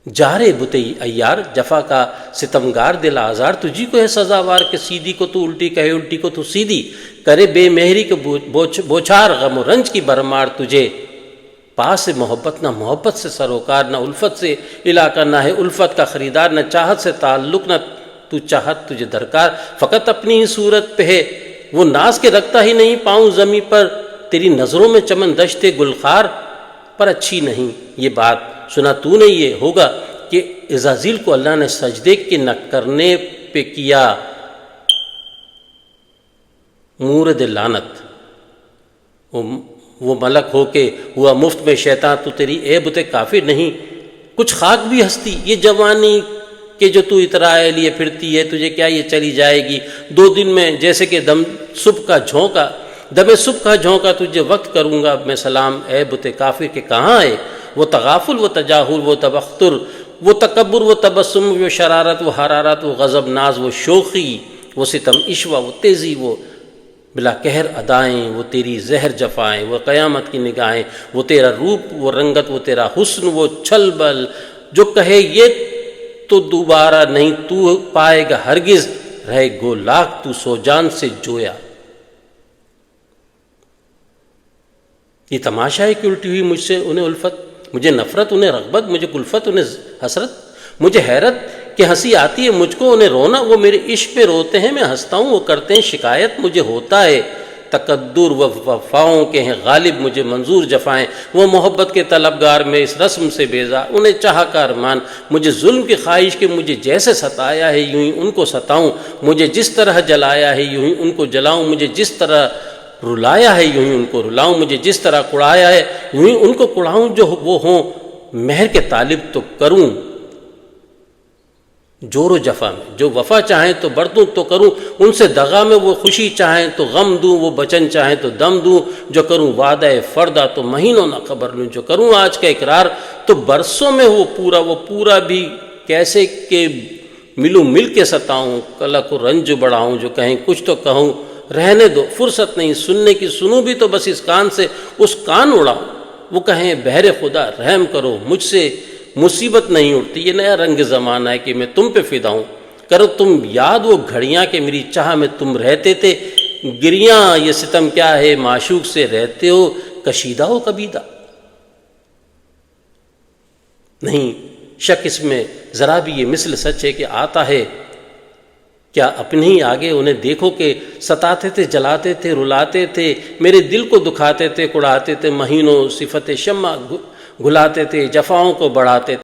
جارے بت ایار جفا کا ستمگار دل آزار، تجھی کو ہے سزاوار کہ سیدھی کو تو الٹی کہے الٹی کو تو سیدھی، کرے بے مہری کے بوچھار غم و رنج کی بھرمار تجھے، پاس سے محبت نہ محبت سے سروکار، نہ الفت سے علاقہ نہ ہے الفت کا خریدار، نہ چاہت سے تعلق نہ تو چاہت تجھے درکار، فقط اپنی ہی صورت پہ ہے وہ ناز کے رکھتا ہی نہیں پاؤں زمیں پر، تیری نظروں میں چمن دشتے گلخار پر اچھی نہیں۔ یہ بات سنا تو نے یہ ہوگا کہ عزازیل کو اللہ نے سجدے کے نہ کرنے پہ کیا مورد لعنت، وہ ملک ہو کے ہوا مفت میں شیطان، تو تیری اے بت کافر نہیں کچھ خاک بھی ہستی، یہ جوانی کہ جو تو اترائے لیے پھرتی ہے تجھے کیا یہ چلی جائے گی، 2 دن میں جیسے کہ دم صبح کا جھونکا تجھے وقت کروں گا میں سلام، اے بت کافر کے کہاں ہے وہ تغافل، وہ تجاہل، وہ تبختر، وہ تکبر، وہ تبسم، وہ شرارت، وہ حرارت، وہ غضب ناز، وہ شوخی، وہ ستم عشوہ، وہ تیزی، وہ بلا قہر ادائیں، وہ تیری زہر جفائیں، وہ قیامت کی نگاہیں، وہ تیرا روپ، وہ رنگت، وہ تیرا حسن، وہ چھل بل، جو کہے یہ تو دوبارہ نہیں تو پائے گا ہرگز، رہے گو لاکھ تو سو جان سے جویا۔ یہ تماشا ہے کہ الٹی ہوئی مجھ سے انہیں الفت، مجھے نفرت انہیں رغبت، مجھے کلفت انہیں حسرت، مجھے حیرت کہ ہنسی آتی ہے مجھ کو انہیں رونا، وہ میرے عشق پہ روتے ہیں میں ہنستا ہوں، وہ کرتے ہیں شکایت مجھے ہوتا ہے تقدر، و وفاؤں کے ہیں غالب مجھے منظور جفائیں، وہ محبت کے طلبگار میں اس رسم سے بیزار، انہیں چاہا کا ارمان، مجھے ظلم کی خواہش کہ مجھے جیسے ستایا ہے یوں ہی ان کو ستاؤں، مجھے جس طرح جلایا ہے یوں ہی ان کو جلاؤں، مجھے جس طرح رلایا ہے یوں ہی ان کو رلاؤں، مجھے جس طرح کڑایا ہے یوں ہی ان کو کڑاؤں، جو وہ ہوں مہر کے طالب تو کروں جور و جفا میں، جو وفا چاہیں تو برتوں تو کروں ان سے دغا میں، وہ خوشی چاہیں تو غم دوں، وہ بچن چاہیں تو دم دوں، جو کروں وعدہ فردا تو مہینوں نہ خبر لوں، جو کروں آج کا اقرار تو برسوں میں وہ پورا بھی کیسے کہ ملوں مل کے ستاؤں، کلا کو رنج بڑھاؤں، جو کہیں کچھ تو کہوں رہنے دو فرصت نہیں سننے کی، سنوں بھی تو بس اس کان سے اس کان اڑاؤں، وہ کہیں بہر خدا رحم کرو مجھ سے مصیبت نہیں اٹھتی، یہ نیا رنگ زمانہ ہے کہ میں تم پہ فدا ہوں، کرو تم یاد وہ گھڑیاں کہ میری چاہ میں تم رہتے تھے، گریاں یہ ستم کیا ہے معشوق سے رہتے ہو کشیدہ ہو کبیدہ، نہیں شک اس میں ذرا بھی یہ مثل سچ ہے کہ آتا ہے، کیا اپنے ہی آگے انہیں دیکھو کہ ستاتے تھے جلاتے تھے رلاتے تھے، میرے دل کو دکھاتے تھے کڑاتے تھے، مہینوں صفت شمع گھلاتے تھے، جفاؤں کو بڑھاتے تھے۔